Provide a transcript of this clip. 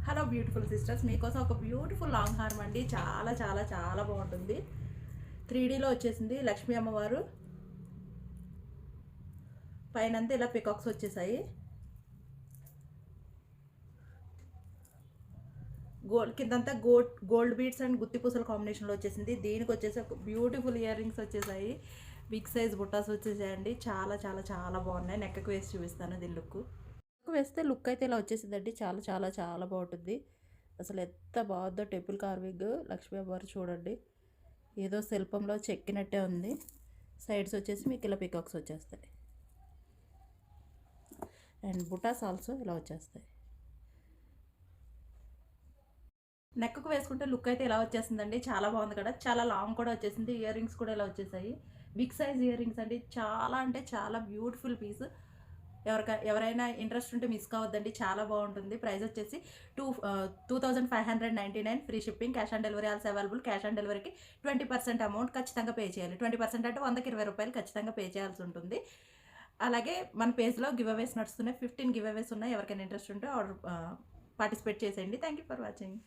Hello beautiful sisters, మీకోసం ఒక beautiful long harm అండి. చాలా చాలా చాలా బాగుంటుంది. 3Dలో వచ్చేసింది. లక్ష్మీ అమ్మవారు పైనంతా ఇలా పికాక్స్ వచ్చేసాయి. కిందంతా గోల్డ్ బీడ్స్ అండ్ గుత్తి పూసల కాంబినేషన్లో వచ్చేసింది. దీనికి వచ్చేసి ఒక బ్యూటిఫుల్ ఇయర్ రింగ్స్ వచ్చేసాయి. బిగ్ సైజ్ బుట్టాస్ వచ్చేసాయండి. చాలా చాలా చాలా బాగున్నాయి. నెక్కకు వేసి చూపిస్తాను దీని లుక్. వేస్తే లుక్ అయితే ఇలా వచ్చేసిందండి. చాలా చాలా చాలా బాగుంటుంది. అసలు ఎంత బాగుందో టెంపుల్ కార్వింగ్. లక్ష్మీ అమ్మవారు చూడండి, ఏదో శిల్పంలో చెక్కినట్టే ఉంది. సైడ్స్ వచ్చేసి మీకు ఇలా పికాక్స్ వచ్చేస్తాయి అండ్ బుటాస్ ఆల్సో ఇలా వచ్చేస్తాయి. నెక్కు వేసుకుంటే లుక్ అయితే ఇలా వచ్చేసిందండి. చాలా బాగుంది కదా. చాలా లాంగ్ కూడా వచ్చేసింది. ఇయర్ రింగ్స్ కూడా ఇలా వచ్చేసాయి. బిగ్ సైజ్ ఇయర్ రింగ్స్ అండి. చాలా అంటే చాలా బ్యూటిఫుల్ పీస్. ఎవరైనా ఇంట్రెస్ట్ ఉంటే మిస్ కావద్దండి. చాలా బాగుంటుంది. ప్రైస్ వచ్చేసి 2599 free shipping. Cash on delivery also available. Cash on డెలివరీకి 20% అమౌంట్ ఖచ్చితంగా పే చేయాలి. 20% అంటే 100కి 20 రూపాయలు ఖచ్చితంగా పే చేయాల్సి ఉంటుంది. అలాగే మన పేజ్లో గివ్ అవేస్ నడుస్తున్నాయి. 15 గివ్ అవేస్ ఉన్నాయి. ఎవరికైనా ఇంట్రెస్ట్ ఉంటే ఆర్డర్ పార్టిసిపేట్ చేసేయండి. Thank you for watching.